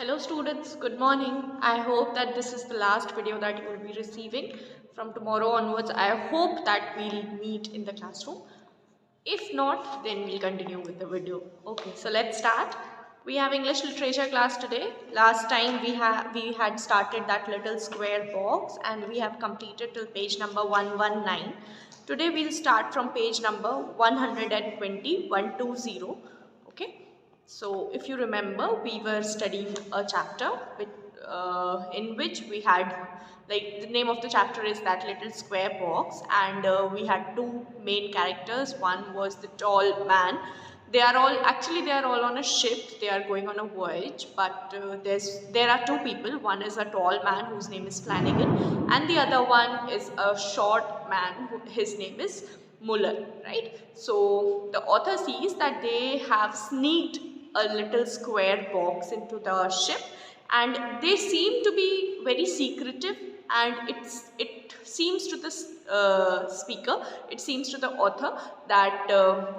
Hello students, good morning. I hope that this is the last video that you will be receiving. From tomorrow onwards, I hope that we'll meet in the classroom. If not, then we'll continue with the video. Okay, so let's start. We have English literature class today. Last time we had started that little square box and we have completed till page number 119. Today we'll start from page number 120, 120. Okay. So if you remember, we were studying a chapter in which we had, like, the name of the chapter is that little square box, and we had two main characters. One was the tall man. They are all on a ship. They are going on a voyage, but there are two people. One is a tall man whose name is Flanagan, and the other one is a short man. His name is Muller, right? So the author sees that they have sneaked a little square box into the ship, and they seem to be very secretive, and it seems to the speaker, it seems to the author that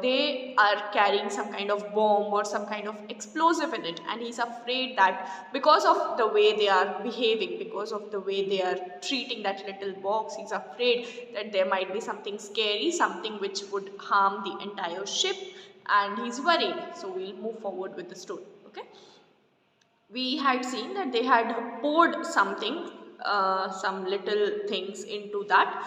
they are carrying some kind of bomb or some kind of explosive in it, and he's afraid that because of the way they are behaving, because of the way they are treating that little box, he's afraid that there might be something scary, something which would harm the entire ship, and he's worried. So we'll move forward with the story. Okay, we had seen that they had poured something, some little things into that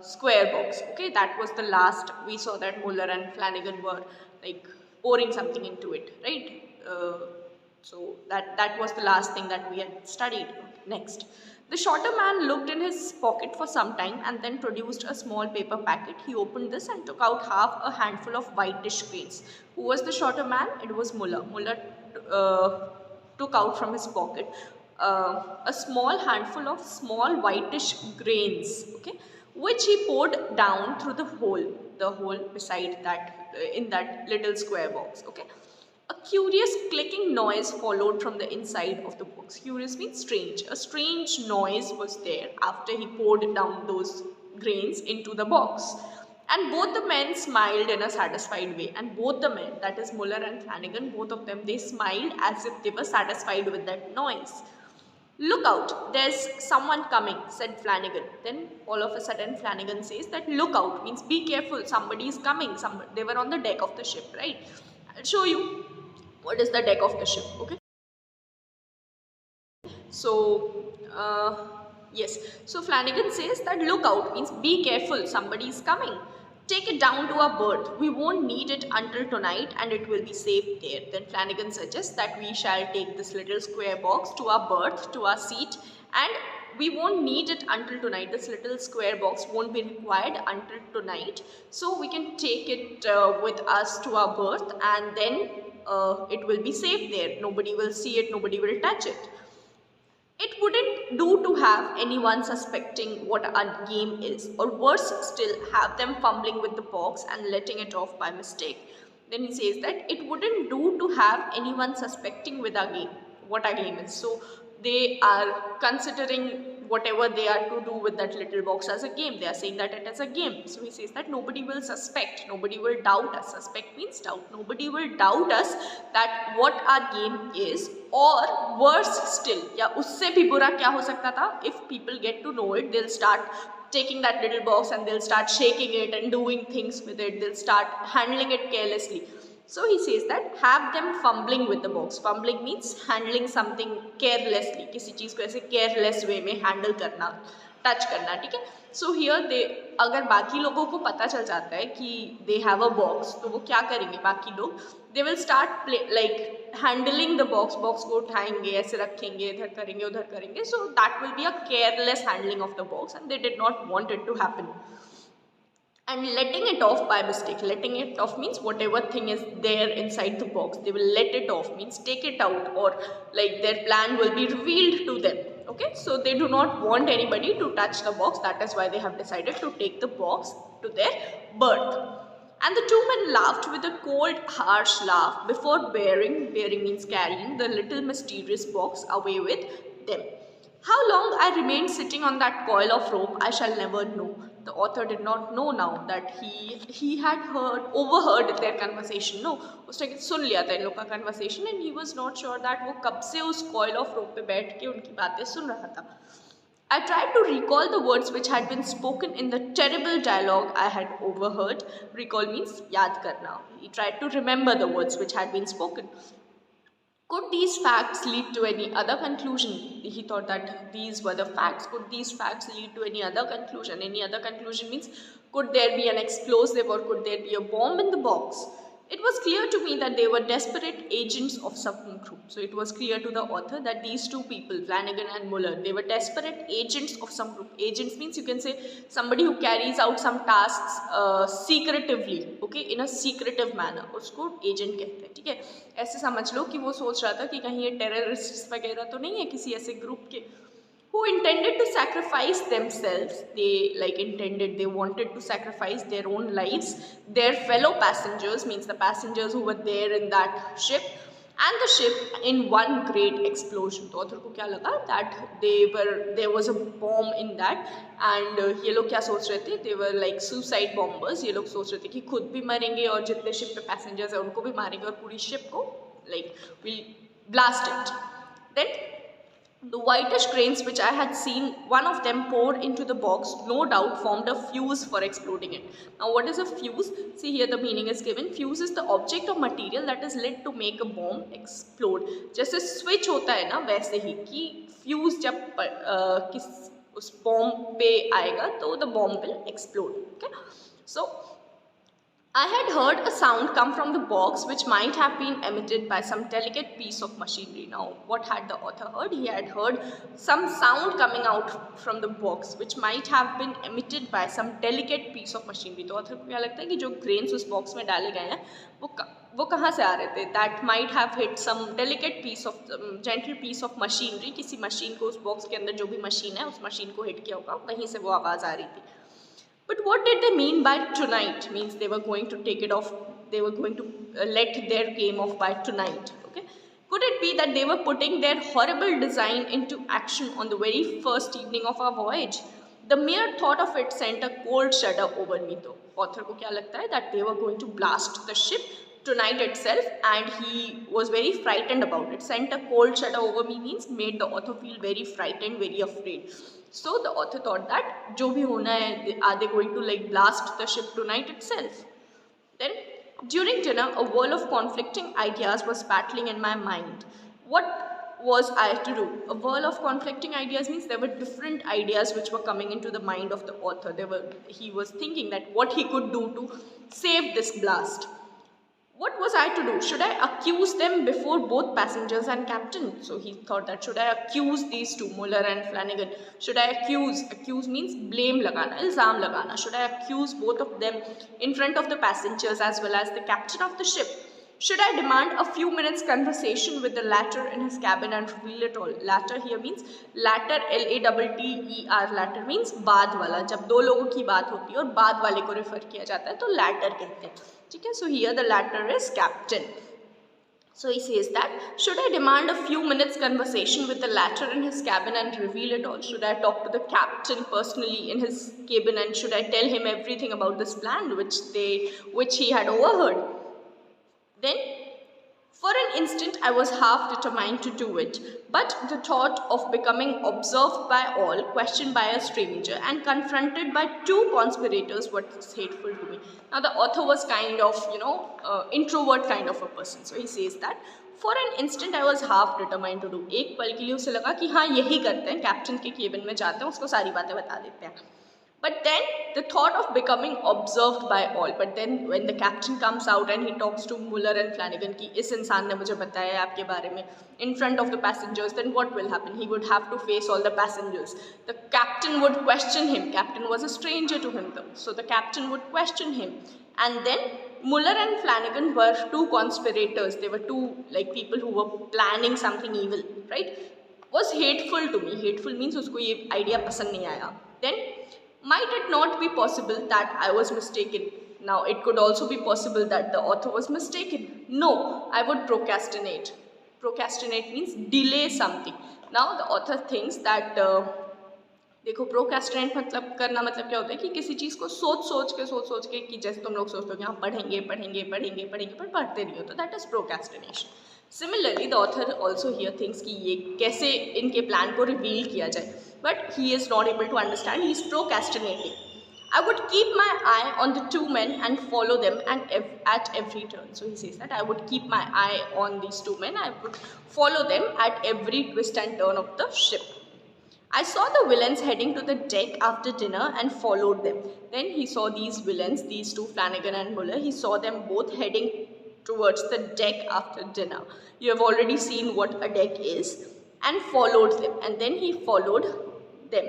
square box. Okay, that was the last we saw, that Muller and Flanagan were like pouring something into it, right? So that was the last thing that we had studied. Next, the shorter man looked in his pocket for some time and then produced a small paper packet. He opened this and took out half a handful of whitish grains. Who was the shorter man? It was Muller. Muller took out from his pocket a small handful of small whitish grains, okay, which he poured down through the hole beside that, in that little square box. Okay, a curious clicking noise followed from the inside of the box. Curious means strange. A strange noise was there after he poured down those grains into the box. And both the men smiled in a satisfied way. And both the men, that is Muller and Flanagan, both of them, they smiled as if they were satisfied with that noise. Look out, there's someone coming, said Flanagan. Then all of a sudden Flanagan says that look out means be careful, somebody is coming. They were on the deck of the ship, right? I'll show you what is the deck of the ship. Okay, so yes, so Flanagan says that look out means be careful, somebody is coming. Take it down to our berth. We won't need it until tonight and it will be safe there. Then Flanagan suggests that we shall take this little square box to our berth, to our seat, and we won't need it until tonight. This little square box won't be required until tonight. So we can take it with us to our berth, and then it will be safe there. Nobody will see it, nobody will touch it. It wouldn't do to have anyone suspecting what a game is, or worse still, have them fumbling with the box and letting it off by mistake. Then he says that it wouldn't do to have anyone suspecting with a game, what a game is. So they are considering whatever they are to do with that little box as a game. They are saying that it is a game. So he says that nobody will suspect, nobody will doubt us. Suspect means doubt. Nobody will doubt us that what our game is, or worse still, या उससे भी बुरा क्या हो सकता था, if people get to know it, they'll start taking that little box and they'll start shaking it and doing things with it. They'll start handling it carelessly. So he says that have them fumbling with the box. Fumbling means handling something carelessly. किसी चीज़ को ऐसे careless way में handle करना, touch करना, ठीक है? So here they, अगर बाकी लोगों को पता चल जाता है कि they have a box, तो वो क्या करेंगे बाकी लोग? They will start handling the box. Box को उठाएंगे, ऐसे रखेंगे, इधर करेंगे, उधर करेंगे. So that will be a careless handling of the box, and they did not want it to happen. And letting it off by mistake. Letting it off means whatever thing is there inside the box, they will let it off, means take it out, or like their plan will be revealed to them. Okay, so they do not want anybody to touch the box. That is why they have decided to take the box to their berth. And the two men laughed with a cold, harsh laugh before bearing means carrying, the little mysterious box away with them. How long I remained sitting on that coil of rope, I shall never know. the author did not know now that he had overheard their conversation. No, उसने सुन लिया था इन लोग का conversation and he was not sure that वो कब से उस coil of rope पे बैठ के उनकी बातें सुन रहा था. I tried to recall the words which had been spoken in the terrible dialogue I had overheard. Recall means याद करना. He tried to remember the words which had been spoken. Could these facts lead to any other conclusion? He thought that these were the facts. Could these facts lead to any other conclusion? Any other conclusion means, could there be an explosive or could there be a bomb in the box? It was clear to me that they were desperate agents of some group. So it was clear to the author that these two people, Flanagan and Muller, they were desperate agents of some group. Agents means you can say somebody who carries out some tasks secretively, okay, in a secretive manner. उसको agent कहते हैं, ठीक है? ऐसे समझ लो कि वो सोच रहा था कि कहीं ये terrorists वगैरह तो नहीं है किसी ऐसे group के, who intended to sacrifice themselves. They wanted to sacrifice their own lives, their fellow passengers, means the passengers who were there in that ship, and the ship in one great explosion. तो author को क्या लगा that there was a bomb in that, and ये लोग क्या सोच रहे थे, they were like suicide bombers. ये लोग सोच रहे थे कि खुद भी मरेंगे और जितने ship पे passengers हैं उनको भी मारेंगे और पूरी ship को we'll blast it. Then the whitish grains which I had seen one of them pour into the box no doubt formed a fuse for exploding it. Now what is a fuse? See here the meaning is given. Fuse is the object of material that is lit to make a bomb explode. जैसे switch होता है ना वैसे ही कि fuse जब उस bomb पे आएगा तो the bomb will explode. Okay, so I had heard a sound come from the box which might have been emitted by some delicate piece of machinery. Now, what had the author heard? He had heard some sound coming out from the box which might have been emitted by some delicate piece of machinery. तो author को क्या लगता है कि जो grains उस box में डाले गए हैं वो कहाँ से आ रहे थे? That might have hit some delicate piece of gentle piece of machinery. किसी machine को उस box के अंदर जो भी machine है उस machine को hit किया होगा, वहीं से वो आवाज़ आ रही थी. But what did they mean by tonight? Means they were going to take it off, they were going to let their game off by tonight. Okay, could it be that they were putting their horrible design into action on the very first evening of our voyage? The mere thought of it sent a cold shudder over me. तो author को क्या लगता है that they were going to blast the ship tonight itself, and he was very frightened about it. Sent a cold shudder over me means made the author feel very frightened, very afraid. So the author thought that जो भी होना है, are they going to blast the ship tonight itself? Then during dinner, a whirl of conflicting ideas was battling in my mind. What was I to do? A whirl of conflicting ideas means there were different ideas which were coming into the mind of the author. He was thinking that what he could do to save this blast. What was I to do? Should I accuse them before both passengers and captain? So he thought that should I accuse these two, Muller and Flanagan? Should I accuse means blame lagana, ilzam lagana. Should I accuse both of them in front of the passengers as well as the captain of the ship? Should I demand a few minutes conversation with the latter in his cabin and reveal it all? Latter here means latter, L-A-T-T-E-R, latter means बाद वाला. जब दो लोगों की बात होती है और बाद वाले को refer किया जाता है तो latter कहते हैं. ठीक है? So here the latter is captain. So he says that, should I demand a few minutes conversation with the latter in his cabin and reveal it all? Should I talk to the captain personally in his cabin and should I tell him everything about this plan which he had overheard? Then, for an instant, I was half determined to do it, but the thought of becoming observed by all, questioned by a stranger, and confronted by two conspirators was hateful to me. Now, the author was kind of, introvert kind of a person. So, he says that, for an instant, I was half determined to do. एक पल के लिए उसे लगा कि हाँ यही करते हैं, कैप्टन के केबिन में जाते हैं, उसको सारी बातें बता देते हैं. But then the thought of becoming observed by all. But then when the captain comes out and he talks to Muller and Flanagan कि इस इंसान ने मुझे बताया है आपके बारे में in front of the passengers, then what will happen? He would have to face all the passengers. The captain would question him. Captain was a stranger to him though. So the captain would question him. And then Muller and Flanagan were two conspirators. They were two people who were planning something evil, right? Was hateful to me. Hateful means उसको ये idea पसंद नहीं आया. Then might it not be possible that I was mistaken? Now, it could also be possible that the author was mistaken. No, I would procrastinate. Procrastinate means delay something. Now, the author thinks that देखो procrastinate मतलब करना मतलब क्या होता है कि किसी चीज़ को सोच के कि जैसे तुम लोग सोचते हो कि हम पढ़ेंगे पर पढ़ते नहीं हो, तो that is procrastination. Similarly the author also here things कि ये कैसे इनके प्लान को रिवील किया जाए, but he is not able to understand, he is procrastinating. I would keep my eye on the two men and follow them and at every turn. So he says that I would keep my eye on these two men. I would follow them at every twist and turn of the ship. I saw the villains heading to the deck after dinner and followed them. Then he saw these villains, these two, Flanagan and Muller. He saw them both heading towards the deck after dinner. You have already seen what a deck is, and followed them. And then he followed them.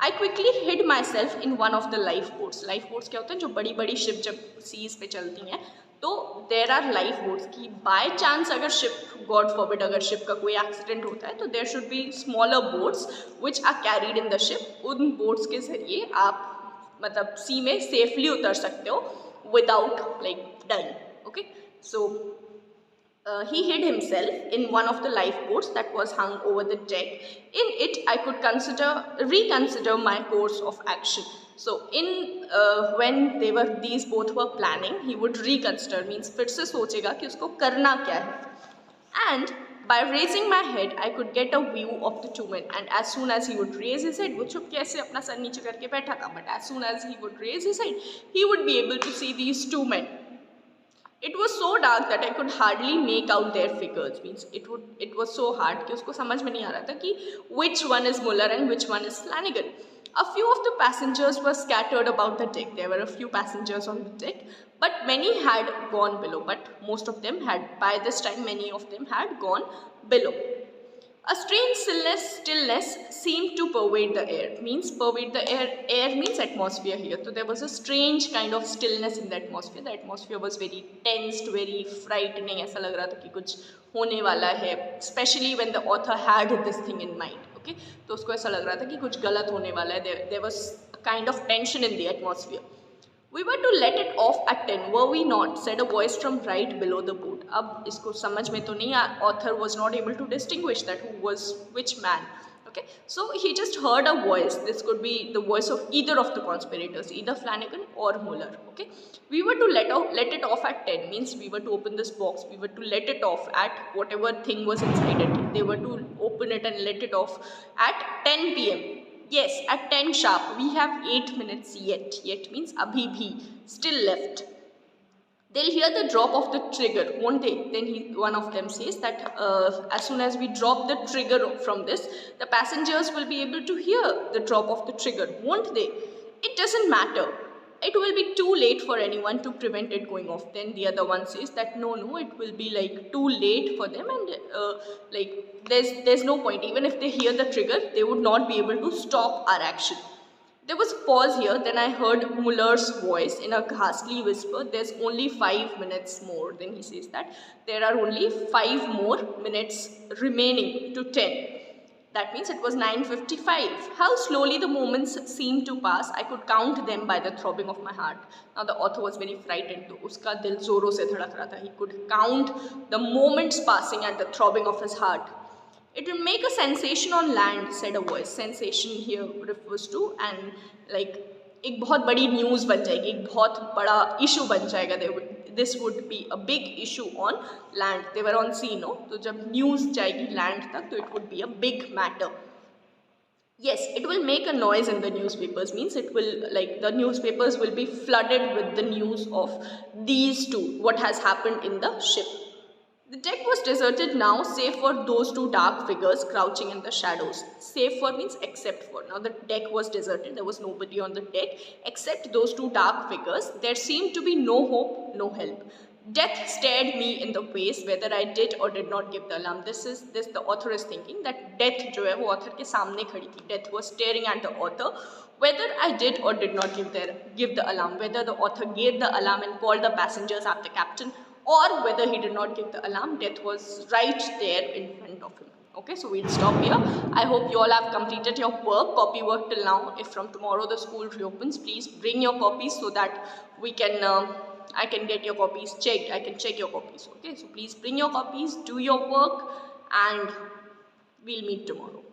I quickly hid myself in one of the lifeboats. Lifeboats क्या होते हैं? जो बड़ी बड़ी ship जब seize पे चलती हैं, तो देर आर लाइफ बोट्स की बाय चांस अगर शिप, गॉड फॉरबिड, अगर शिप का कोई एक्सीडेंट होता है तो there should be smaller boats which are carried in the ship. उन बोट्स के जरिए आप मतलब सी में सेफली उतर सकते हो without like dying. Okay, so he hid himself in one of the lifeboats that was hung over the deck. In it, I could reconsider my course of action. So, when these both were planning, he would reconsider, means फिर से सोचेगा कि उसको करना क्या है. And by raising my head, I could get a view of the two men. And as soon as he would raise his head, वो चुपके से अपना सर नीचे करके बैठा था. But as soon as he would raise his head, he would be able to see these two men. It was so dark that I could hardly make out their figures. Means it was so hard कि उसको समझ में नहीं आ रहा था कि which one is Muller and which one is Flanagan. A few of the passengers were scattered about the deck. There were a few passengers on the deck, but many had gone below. But most of them had, by this time, many of them had gone below. A strange stillness seemed to pervade the air. Means pervade the air. Air means atmosphere here. So there was a strange kind of stillness in the atmosphere. The atmosphere was very tensed, very frightening. ऐसा लग रहा था कि कुछ होने वाला है. Especially when the author had this thing in mind. Okay, तो उसको ऐसा लग रहा था कि कुछ गलत होने वाला है. There was a kind of tension in the atmosphere. We were to let it off at 10, were we not? Said a voice from right below the boat. अब इसको समझ में तो नहीं, author was not able to distinguish that who was which man. Okay, so he just heard a voice. This could be the voice of either of the conspirators, either Flanagan or Muller. Okay, we were to let it off at 10, means we were to open this box. We were to let it off at whatever thing was inside it. They were to open it and let it off at 10 p.m. Yes, at 10 sharp. We have 8 minutes yet. Yet means abhi bhi, still left. They'll hear the drop of the trigger, won't they? Then one of them says that as soon as we drop the trigger from this, the passengers will be able to hear the drop of the trigger, won't they? It doesn't matter. It will be too late for anyone to prevent it going off. Then the other one says that no, it will be like too late for them, and like there's no point. Even if they hear the trigger, they would not be able to stop our action. There was a pause here. Then I heard Muller's voice in a ghastly whisper. There's only 5 minutes more. Then he says that there are only 5 more minutes remaining to 10. That means it was 9:55. How slowly the moments seemed to pass. I could count them by the throbbing of my heart. Now the author was very frightened. तो उसका दिल जोरों से धड़क रहा था. He could count the moments passing at the throbbing of his heart. It will make a sensation on land, said a voice. Sensation here refers to and like एक बहुत बड़ी न्यूज़ बन जाएगी, एक बहुत बड़ा इशू बन जाएगा. This would be a big issue on land. They were on sea, no? तो जब न्यूज़ जाएगी लैंड तक तो it would be a big matter. Yes, it will make a noise in the newspapers. Means it will, like, the newspapers will be flooded with the news of these two, what has happened in the ship. The deck was deserted now, save for those two dark figures crouching in the shadows. Save for means except for. Now the deck was deserted. There was nobody on the deck except those two dark figures. There seemed to be no hope, no help. Death stared me in the face whether I did or did not give the alarm. This the author is thinking that death जो है वो author के सामने खड़ी थी. Death was staring at the author whether I did or did not give the alarm. Whether the author gave the alarm and called the passengers at the captain, or whether he did not give the alarm. Death was right there in front of him. Okay, so we'll stop here. I hope you all have completed your copy work till now. If from tomorrow the school reopens, please bring your copies so that we can I can get your copies checked. I can check your copies. Okay, so please bring your copies, do your work, and we'll meet tomorrow.